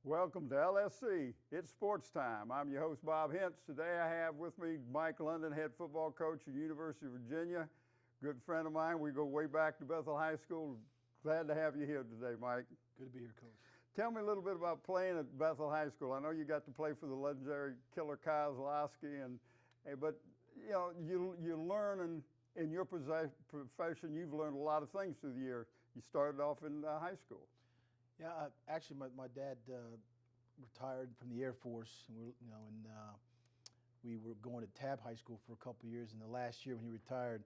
Welcome to LSC. It's sports time. I'm your host, Bob Hintz. Today I have with me Mike London, head football coach at University of Virginia. Good friend of mine. We go way back to Bethel High School. Glad to have you here today, Mike. Good to be here, Coach. Tell me a little bit about playing at Bethel High School. I know you got to play for the legendary Killer Kozlowski, but you know you learn in your profession. You've learned a lot of things through the year. You started off in high school. Yeah, actually, my dad retired from the Air Force, and we were going to Tab High School for a couple of years. And the last year when he retired,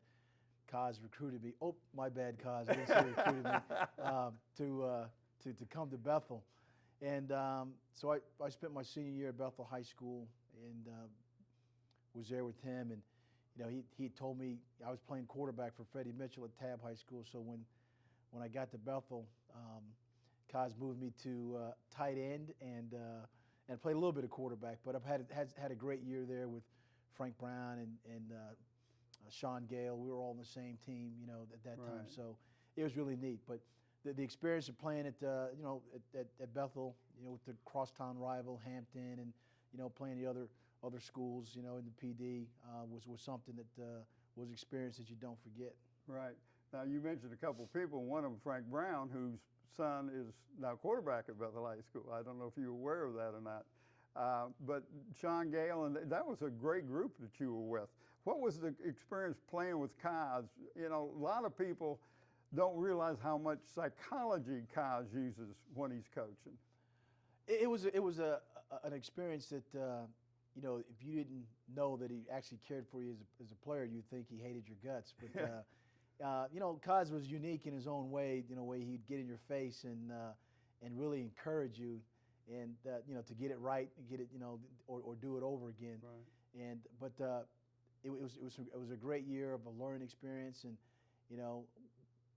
Koz recruited me. Oh, my bad, Koz. I didn't say recruited me to come to Bethel, and so I spent my senior year at Bethel High School and was there with him. And he told me I was playing quarterback for Freddie Mitchell at Tab High School. So when I got to Bethel, Koz moved me to tight end and played a little bit of quarterback. But I've had a great year there with Frank Brown and Sean Gale. We were all on the same team, at that time. Right. So it was really neat. But the experience of playing at Bethel, with the crosstown rival Hampton, and playing the other schools, in the PD was something that was an experience that you don't forget. Right. Now you mentioned a couple of people. One of them, Frank Brown, whose son is now quarterback at Bethel High School. I don't know if you're aware of that or not. But Sean Gale, and that was a great group that you were with. What was the experience playing with Koz? A lot of people don't realize how much psychology Koz uses when he's coaching. It was an experience that if you didn't know that he actually cared for you as a player, you'd think he hated your guts. But Koz was unique in his own way. Way he'd get in your face and really encourage you, and to get it right, and get it, or do it over again. Right. But it was a great year of a learning experience, and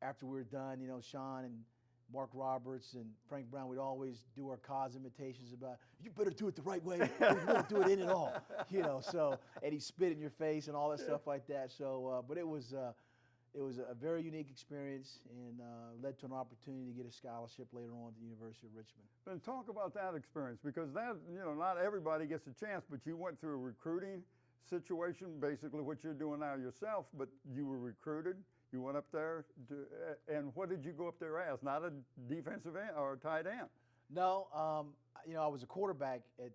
after we were done, Sean and Mark Roberts and Frank Brown, we'd always do our Koz imitations about, you better do it the right way, you won't do it in at all, So, and he spit in your face and all that stuff like that. So, but it was a very unique experience and led to an opportunity to get a scholarship later on at the University of Richmond. And talk about that experience, because that, not everybody gets a chance, but you went through a recruiting situation, basically what you're doing now yourself, but you were recruited. You went up there, and what did you go up there as? Not a defensive end or a tight end? No, I was a quarterback at,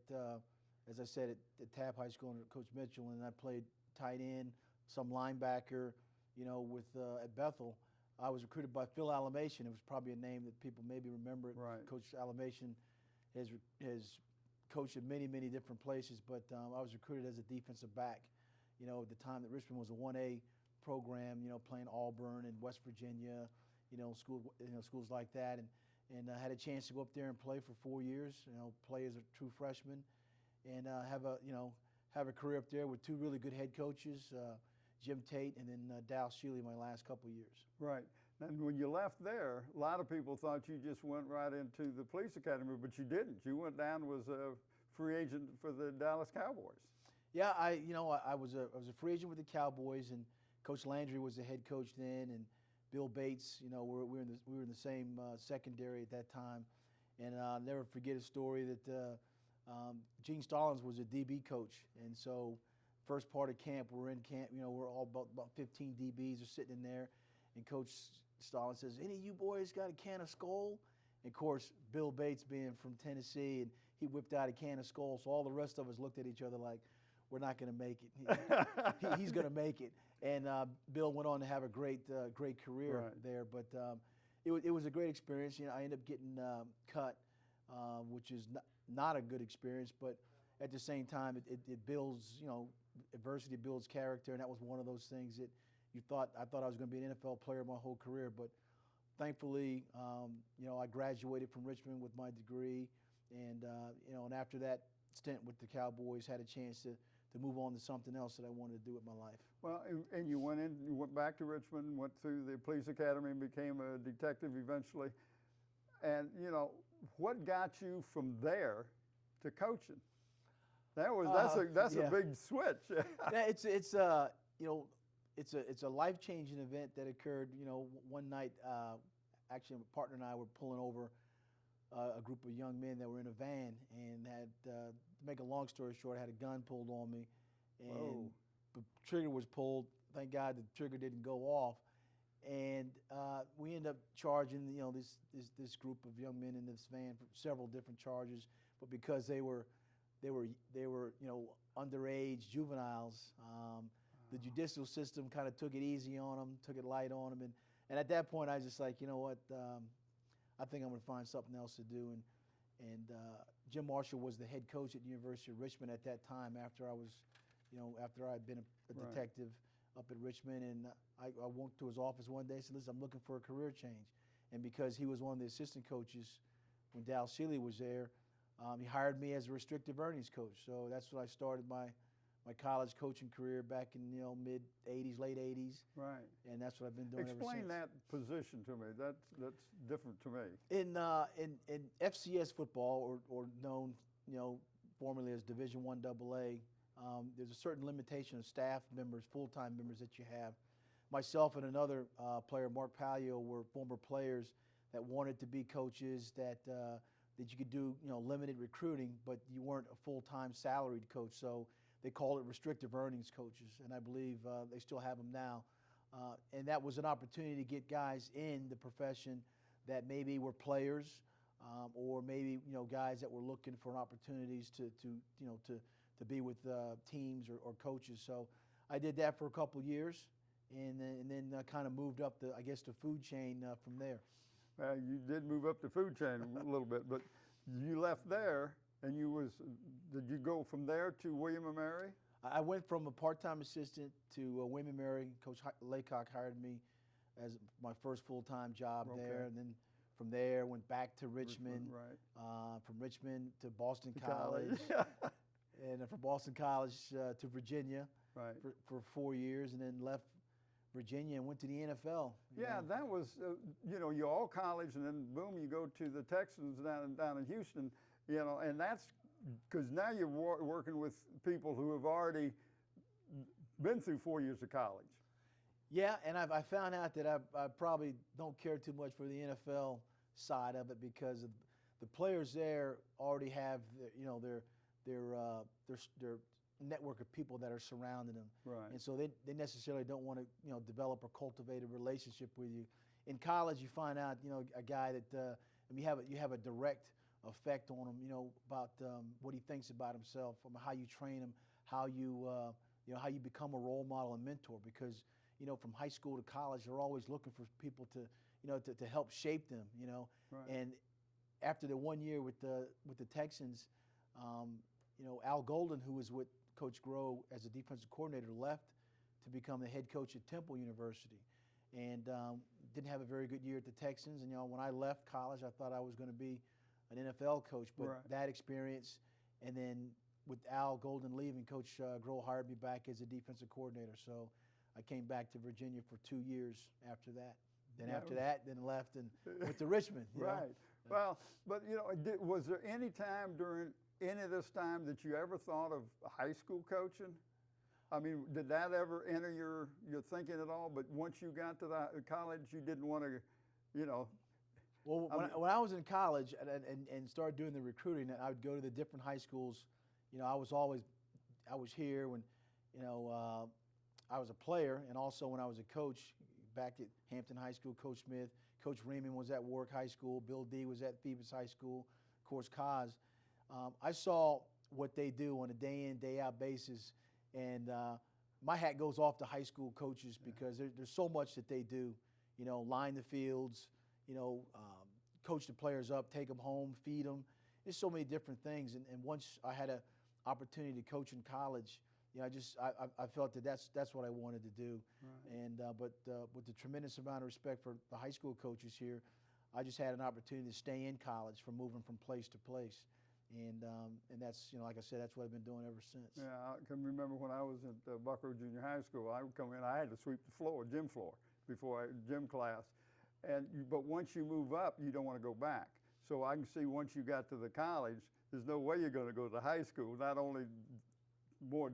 as I said, at Tab High School under Coach Mitchell, and I played tight end, some linebacker, with at Bethel. I was recruited by Phil Alamation. It was probably a name that people maybe remember. Right. Coach Alamation has coached at many, many different places, but I was recruited as a defensive back, at the time that Richmond was a 1A program, playing Auburn and West Virginia, schools like that, and I had a chance to go up there and play for 4 years, play as a true freshman, and have a career up there with two really good head coaches, Jim Tate and then Dal Shealy, my last couple of years. Right. And when you left there, a lot of people thought you just went right into the police academy, but you didn't. You went down and was a free agent for the Dallas Cowboys. Yeah, I was a free agent with the Cowboys, and Coach Landry was the head coach then, and Bill Bates. We were in the same secondary at that time, and I'll never forget a story that Gene Stallings was a DB coach, and so first part of camp, we're in camp. We're all about 15 DBs are sitting in there, and Coach Stallings says, "Any of you boys got a can of Skol?" And of course, Bill Bates being from Tennessee, and he whipped out a can of Skol, so all the rest of us looked at each other like, we're not going to make it. He's going to make it. And Bill went on to have a great career there. But it was a great experience. I ended up getting cut, which is not a good experience. But at the same time, it builds, adversity builds character. And that was one of those things that I thought I was going to be an NFL player my whole career. But thankfully, I graduated from Richmond with my degree. And, and after that stint with the Cowboys, had a chance to move on to something else that I wanted to do with my life. Well, and you went back to Richmond, went through the police academy, and became a detective eventually. And what got you from there to coaching? That's a big switch. Yeah, it's a life-changing event that occurred. One night, actually, my partner and I were pulling over a group of young men that were in a van and had, to make a long story short, had a gun pulled on me, and Whoa. the trigger was pulled. Thank God the trigger didn't go off, and we ended up charging this group of young men in this van for several different charges. But because they were underage juveniles, the judicial system kind of took it easy on them, took it light on them, and at that point I was just like, you know what, I think I'm going to find something else to do. And Jim Marshall was the head coach at the University of Richmond at that time. After I had been a Right. detective up at Richmond, and I went to his office one day and said, listen, I'm looking for a career change. And because he was one of the assistant coaches when Dal Seeley was there, he hired me as a restrictive earnings coach. So that's when I started my college coaching career back in mid '80s, late '80s. Right. And that's what I've been doing ever since. Explain that position to me. That's different to me. In FCS football, or known formerly as Division I AA, there's a certain limitation of staff members, full-time members that you have. Myself and another player, Mark Palio, were former players that wanted to be coaches, that you could do limited recruiting, but you weren't a full-time salaried coach. So they called it restrictive earnings coaches, and I believe they still have them now. And that was an opportunity to get guys in the profession that maybe were players, or maybe guys that were looking for opportunities to be with teams or coaches. So I did that for a couple of years, and then kind of moved up the food chain from there. You did move up the food chain a little bit, but you left there, and did you go from there to William & Mary? I went from a part-time assistant to William & Mary. Coach Laycock hired me as my first full-time job there, and then from there went back to Richmond. Right. From Richmond to Boston College, and from Boston College to Virginia, right, for 4 years, and then left Virginia and went to the NFL. Yeah, that was, you're all college, and then boom, you go to the Texans down in Houston, and that's because now you're working with people who have already been through 4 years of college. Yeah, and I found out that I probably don't care too much for the NFL side of it, because the players there already have their network of people that are surrounding them. Right. And so they necessarily don't want to develop or cultivate a relationship with you. In college, you find out a guy that you have a direct effect on him, about what he thinks about himself, how you train him, how you become a role model and mentor. Because from high school to college, they're always looking for people to help shape them. Right. And after the 1 year with the Texans, Al Golden, who was with Coach Groh as a defensive coordinator, left to become the head coach at Temple University, and didn't have a very good year at the Texans. And when I left college, I thought I was going to be an NFL coach, but right, that experience, and then with Al Golden leaving, Coach Groh hired me back as a defensive coordinator. So I came back to Virginia for 2 years after that. Then left and went to Richmond. Right. Well, but was there any time during any of this time that you ever thought of high school coaching? I mean, did that ever enter your thinking at all? But once you got to the college, you didn't want to, Well, when I was in college and started doing the recruiting, I would go to the different high schools. I was here when, I was a player, and also when I was a coach back at Hampton High School. Coach Smith, Coach Raymond was at Warwick High School, Bill D was at Phoebus High School, of course Kaz. I saw what they do on a day in, day out basis, and my hat goes off to high school coaches, because there's so much that they do. Line the fields, coach the players up, take them home, feed them. There's so many different things, and once I had an opportunity to coach in college, I felt that that's what I wanted to do. Right. And but with the tremendous amount of respect for the high school coaches here, I just had an opportunity to stay in college from moving from place to place. And that's, like I said, that's what I've been doing ever since. Yeah, I can remember when I was at Buckrow Junior High School, I would come in, I had to sweep the floor, gym floor, gym class. But once you move up, you don't want to go back. So I can see once you got to the college, there's no way you're going to go to high school. Not only more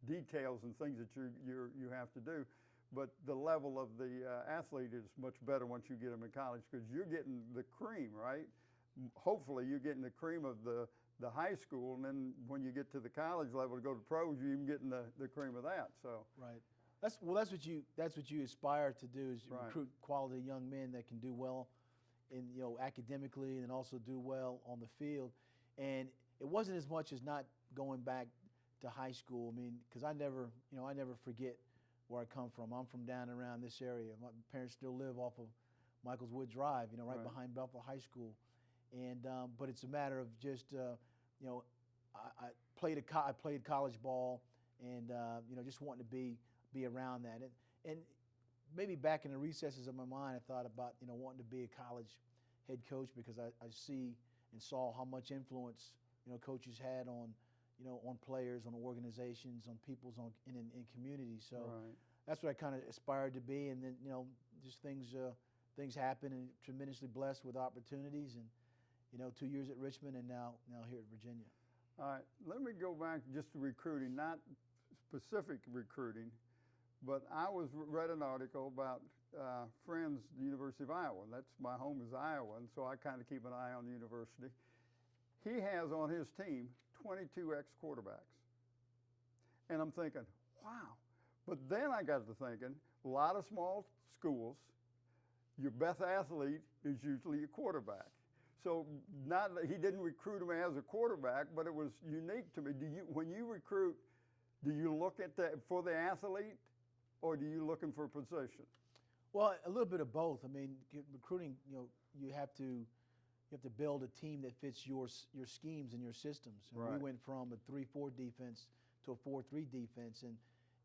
details and things that you have to do, but the level of the athlete is much better once you get them in college, because you're getting the cream, right? hopefully you're getting the cream of the high school, and then when you get to the college level to go to pros, you're even getting the cream of that. So right. That's what you aspire to do, is Right. recruit quality young men that can do well in, academically, and also do well on the field. And it wasn't as much as not going back to high school. I mean, because I never forget where I come from. I'm from down around this area. My parents still live off of Michaels Wood Drive, right behind Belleville High School. And but it's a matter of just I played college ball, and just wanting to be around that. And maybe back in the recesses of my mind, I thought about wanting to be a college head coach, because I see and saw how much influence coaches had on on players, on organizations, on people's in communities. So that's what I kind of aspired to be. And then just things happen, and tremendously blessed with opportunities, and 2 years at Richmond, and now here at Virginia. All right, let me go back just to recruiting, not specific recruiting, but I read an article about Friends, the University of Iowa. That's my home is Iowa, and so I kind of keep an eye on the university. He has on his team 22 ex-quarterbacks, and I'm thinking, wow. But then I got to thinking, a lot of small schools, your best athlete is usually a quarterback. So not that he didn't recruit him as a quarterback, but it was unique to me. When you recruit, do you look at for the athlete, or do you looking for position? Well, a little bit of both. I mean, recruiting, you have to build a team that fits your schemes and your systems. And we went from a 3-4 defense to a 4-3 defense,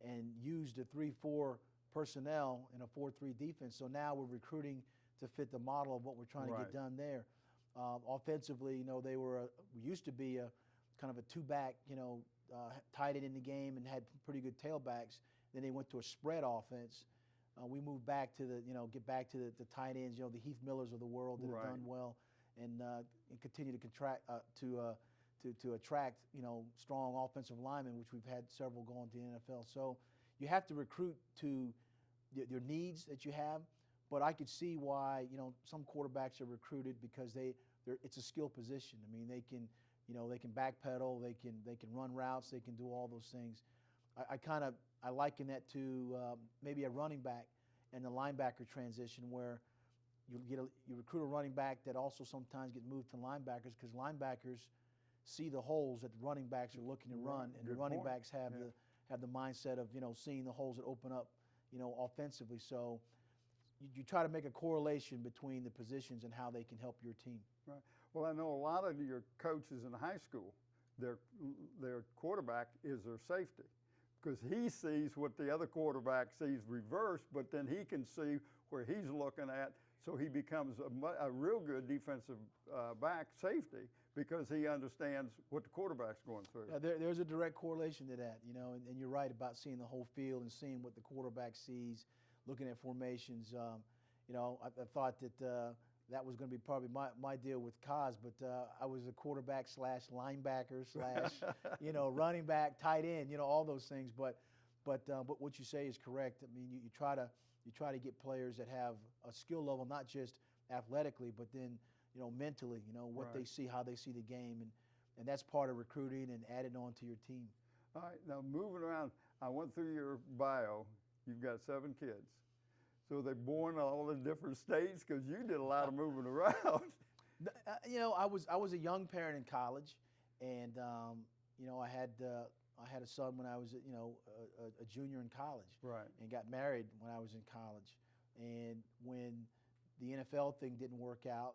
and used a 3-4 personnel in a 4-3 defense. So now we're recruiting to fit the model of what we're trying to get done there. Offensively, we used to be a kind of a two-back, tight end in the game, and had pretty good tailbacks. Then they went to a spread offense. We moved back to get back to the tight ends, the Heath Millers of the world that have done well, and continue to to attract strong offensive linemen, which we've had several going to the NFL. So you have to recruit to your needs that you have. But I could see why some quarterbacks are recruited, because it's a skill position. I mean, they can backpedal, they can run routes, they can do all those things. I liken that to maybe a running back and the linebacker transition, where you recruit a running back that also sometimes get moved to linebackers, because linebackers see the holes that the running backs are looking to run, and the running backs have the mindset of seeing the holes that open up offensively. So you try to make a correlation between the positions and how they can help your team. Right. Well, I know a lot of your coaches in high school, their quarterback is their safety, because he sees what the other quarterback sees reversed, but then he can see where he's looking at, so he becomes a real good defensive back safety, because he understands what the quarterback's going through. Yeah, there's a direct correlation to that, and you're right about seeing the whole field and seeing what the quarterback sees, looking at formations. I thought that that was going to be probably my deal with Kaz, but I was a quarterback / linebacker / running back, tight end, all those things. But what you say is correct. I mean, you try to get players that have a skill level, not just athletically, but then mentally, what they see, how they see the game, and that's part of recruiting and adding on to your team. All right, now moving around, I went through your bio. You've got 7 kids. So they're born in all the different states, because you did a lot of moving around. I was a young parent in college, and I had a son when I was a junior in college, and got married when I was in college. And when the NFL thing didn't work out,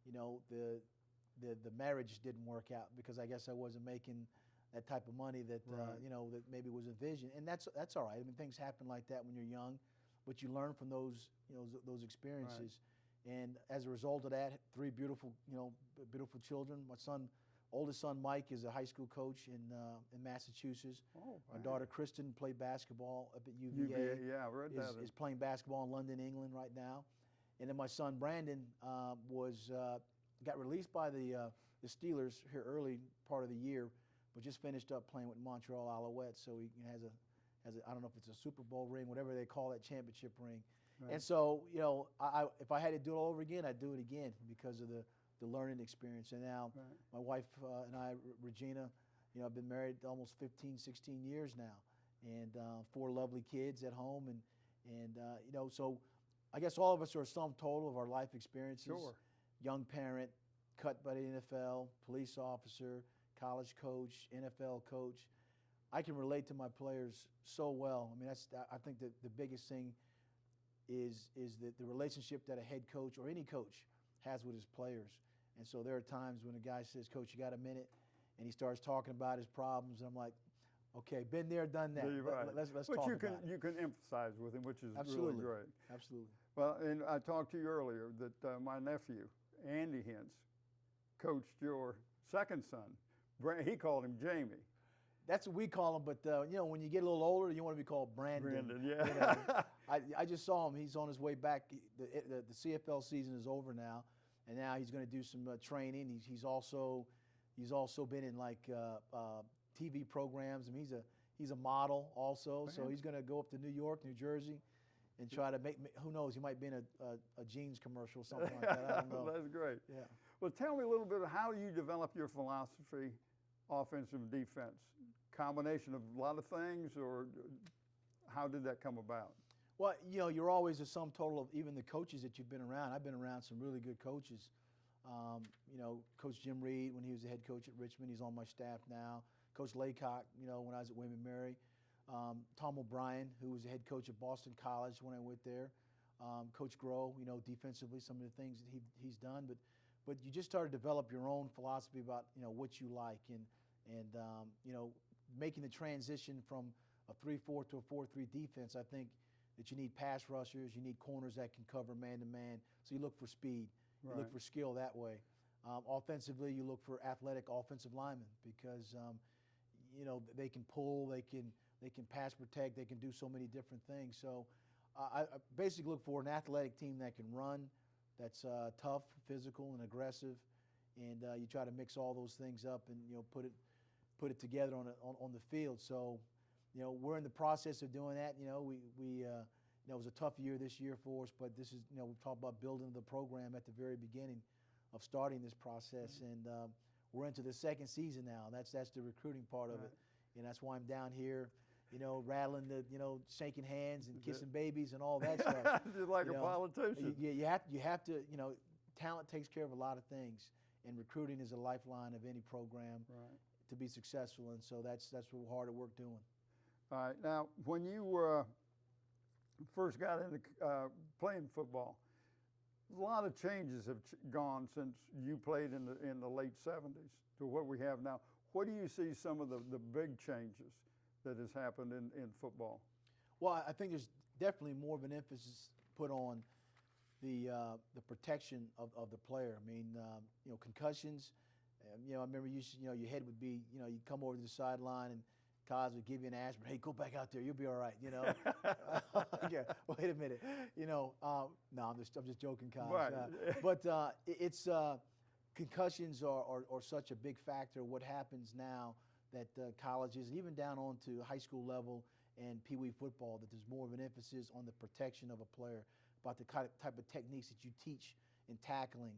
the marriage didn't work out, because I guess I wasn't making that type of money that that maybe was envisioned. And that's all right. I mean, things happen like that when you're young, but you learn from those experiences. And as a result of that, 3 beautiful children. My oldest son Mike is a high school coach in Massachusetts. My daughter Kristen played basketball up at UVA. Yeah, I read that. Is playing basketball in London, England right now. And then my son Brandon got released by the Steelers here early part of the year, but just finished up playing with Montreal Alouettes. So he has a I don't know if it's a Super Bowl ring, whatever they call that championship ring. And so if I had to do it all over again, I'd do it again, because of the learning experience. And now Right. my wife and I, Regina, I've been married almost 15, 16 years now, and 4 lovely kids at home, and so I guess all of us are a sum total of our life experiences. Sure. Young parent, cut by the NFL, police officer, college coach, NFL coach. I can relate to my players so well. I mean, I think that the biggest thing is the relationship that a head coach or any coach has with his players. And so there are times when a guy says, "Coach, you got a minute?" and he starts talking about his problems, and I'm like, "Okay, been there, done that. Right. Let's but talk you about can it." you can empathize with him, which is Absolutely. really great. Absolutely. Well, and I talked to you earlier that my nephew, Andy Hintz, coached your second son. He called him Jamie. That's what we call him, but when you get a little older, you want to be called Brandon. Brandon, yeah. I just saw him. He's on his way back. The CFL season is over now, and now he's going to do some training. He's also been in like TV programs. I mean, he's a model also, so he's going to go up to New York, New Jersey, and try to make. Who knows? He might be in a jeans commercial or something like that. I don't know. That's great. Yeah. Well, tell me a little bit of how you develop your philosophy, offensive and defense. Combination of a lot of things, or how did that come about? Well, you're always a sum total of even the coaches that you've been around. I've been around some really good coaches. Coach Jim Reed, when he was the head coach at Richmond, he's on my staff now. Coach Laycock, when I was at William & Mary. Tom O'Brien, who was the head coach at Boston College when I went there. Coach Groh, defensively, some of the things that he's done. But you just start to develop your own philosophy about, what you like. And making the transition from a 3-4 to a 4-3 defense, I think that you need pass rushers, you need corners that can cover man-to-man. So you look for speed, you look for skill that way. Offensively, you look for athletic offensive linemen because they can pull, they can pass protect, they can do so many different things. So I basically look for an athletic team that can run, that's tough, physical, and aggressive, and you try to mix all those things up and put it together on the field. So, we're in the process of doing that. It was a tough year this year for us, but this is, we talked about building the program at the very beginning of starting this process, and we're into the second season now. That's the recruiting part of it, and that's why I'm down here, rattling the, shaking hands and kissing babies and all that stuff. Just like a politician. You have to, talent takes care of a lot of things, and recruiting is a lifeline of any program. To be successful, and so that's what we're hard at work doing. All right. Now, when you first got into playing football, a lot of changes have gone since you played in the late 70s to what we have now. What do you see some of the big changes that has happened in football? Well, I think there's definitely more of an emphasis put on the protection of the player. I mean, concussions. I remember your head would be, you'd come over to the sideline and Kaz would give you an aspirin. Hey, go back out there. You'll be all right. Yeah. Wait a minute. No, I'm just joking, Kaz. Right. But it's concussions are such a big factor. What happens now that colleges and even down on to high school level and Pee Wee football, that there's more of an emphasis on the protection of a player, about the type of techniques that you teach in tackling.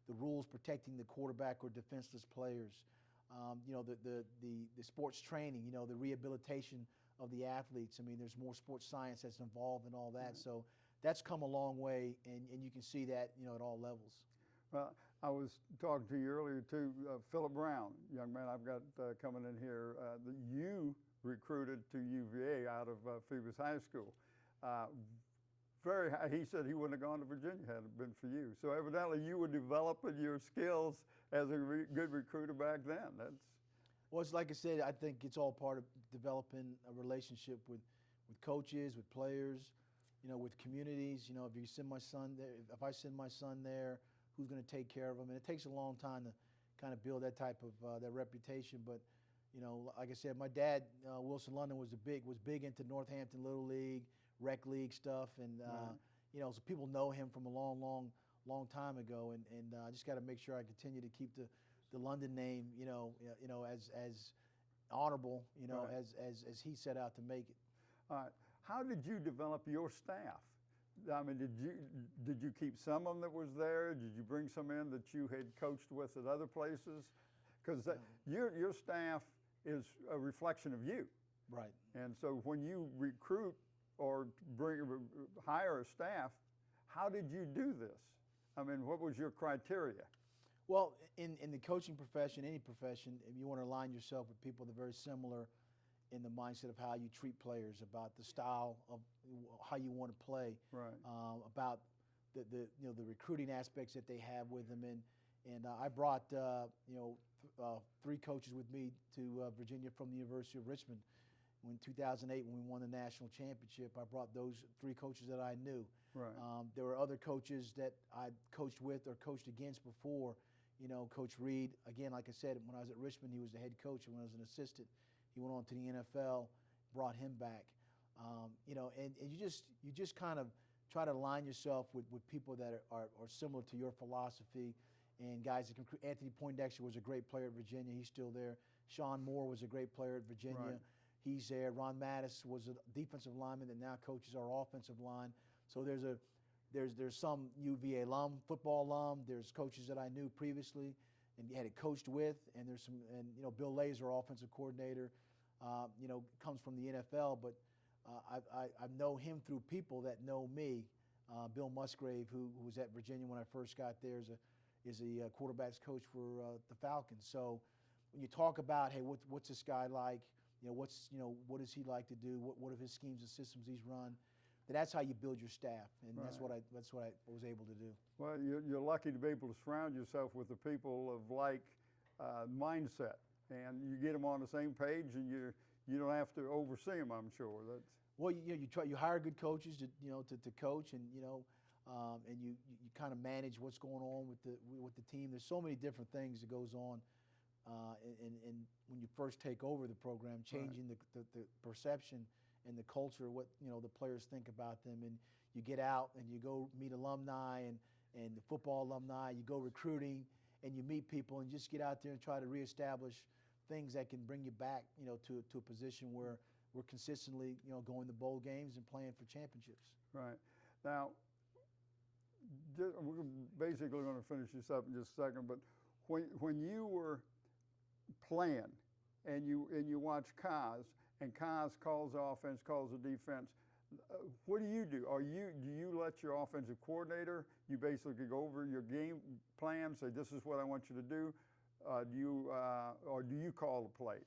The rules protecting the quarterback or defenseless players, the sports training, the rehabilitation of the athletes. I mean, there's more sports science that's involved in all that. So that's come a long way, and you can see that, at all levels. Well, I was talking to you earlier too, Philip Brown, young man I've got coming in here, that you recruited to UVA out of Phoebus High School. He said he wouldn't have gone to Virginia had it been for you. So evidently you were developing your skills as a good recruiter back then. Well, it's like I said, I think it's all part of developing a relationship with coaches, with players, with communities. If you send my son there, if I send my son there, who's going to take care of him? And it takes a long time to kind of build that type of that reputation. But like I said, my dad, Wilson London, was big into Northampton Little League, rec league stuff, and so people know him from a long time ago, and I just got to make sure I continue to keep the London name, as honorable, as he set out to make it. All right. How did you develop your staff? I mean, did you keep some of them that was there? Did you bring some in that you had coached with at other places? Because your staff is a reflection of you. Right. And so when you recruit or hire a staff, how did you do this? I mean, what was your criteria? Well, in the coaching profession, any profession, if you want to align yourself with people that are very similar in the mindset of how you treat players, about the style of how you want to play, right. About the recruiting aspects that they have with them, and I brought 3 coaches with me to Virginia from the University of Richmond. In 2008, when we won the national championship, I brought those 3 coaches that I knew. Right. There were other coaches that I coached with or coached against before. Coach Reed, again, like I said, when I was at Richmond, he was the head coach, and when I was an assistant, he went on to the NFL, brought him back. And you just kind of try to align yourself with people that are similar to your philosophy, and guys that can. Anthony Poindexter was a great player at Virginia. He's still there. Sean Moore was a great player at Virginia. Right. He's there. Ron Mattis was a defensive lineman that now coaches our offensive line. So there's some UVA alum, football alum. There's coaches that I knew previously and had it coached with, and there's some. And Bill Lazor, offensive coordinator, comes from the NFL, but I know him through people that know me. Bill Musgrave, who was at Virginia when I first got there, is a quarterbacks coach for the Falcons. So when you talk about, hey, what's this guy like? What does he like to do? What are his schemes and systems he's run? That's how you build your staff, and right. that's what I was able to do. Well, you're lucky to be able to surround yourself with the people of like mindset, and you get them on the same page, and you don't have to oversee them. I'm sure that's. Well, you hire good coaches to coach, and and you kind of manage what's going on with the team. There's so many different things that goes on, and when you first take over the program, changing right. the perception and the culture, what the players think about them, and you get out and you go meet alumni and the football alumni. You go recruiting and you meet people and just get out there and try to reestablish things that can bring you back, to a position where we're consistently, going to bowl games and playing for championships. Right. Now, we're basically going to finish this up in just a second, but when you were playing and you watch Kaz, and Kaz calls the offense, calls the defense, what do? Do you let your offensive coordinator, you basically go over your game plan, say this is what I want you to do, or do you call the plays?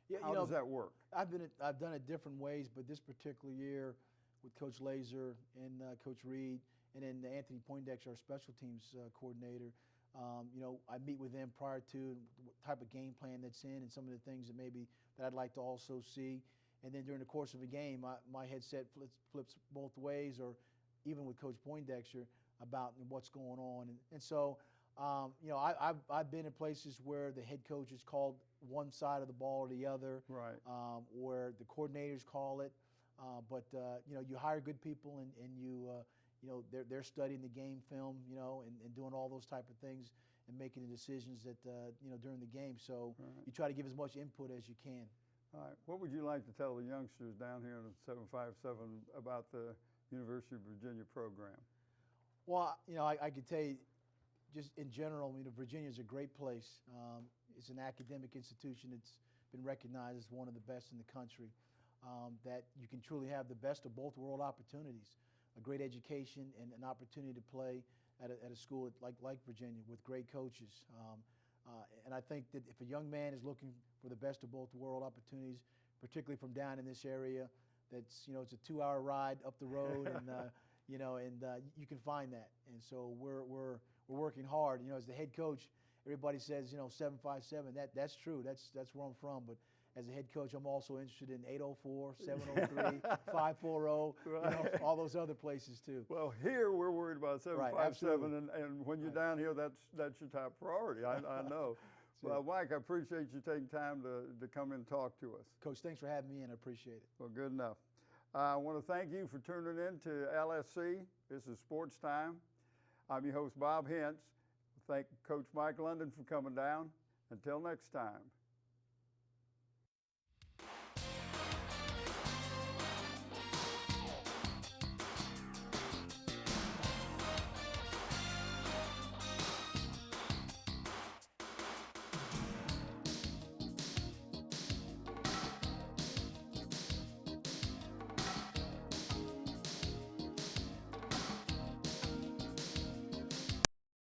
Yeah, how does that work? I've done it different ways, but this particular year with Coach Lazor and Coach Reed, and then Anthony Poindexter, our special teams coordinator, I meet with them prior to what type of game plan that's in and some of the things that I'd like to also see. And then during the course of a game, my headset flips both ways, or even with Coach Poindexter about what's going on. And so, I've been in places where the head coach has called one side of the ball or the other, right. Where the coordinators call it. But you hire good people, and they're studying the game film, and doing all those type of things and making the decisions that during the game. So right. You try to give as much input as you can. All right. What would you like to tell the youngsters down here in the 757 about the University of Virginia program? Well, I could tell you, just in general, Virginia is a great place. It's an academic institution that's been recognized as one of the best in the country. That you can truly have the best of both world opportunities, a great education and an opportunity to play at a school like Virginia with great coaches. And I think that if a young man is looking for the best of both world opportunities, particularly from down in this area, that's it's a 2-hour ride up the road, and you can find that. And so we're working hard. As the head coach, everybody says 757. That's true. That's where I'm from. But as a head coach, I'm also interested in 804, 703, 540, right. All those other places too. Well, here we're worried about 757, right, and when you're down here, that's your top priority. I know. Well, Mike, I appreciate you taking time to come in and talk to us. Coach, thanks for having me in. I appreciate it. Well, good enough. I want to thank you for tuning in to LSC. This is Sports Time. I'm your host, Bob Hintz. Thank Coach Mike London for coming down. Until next time.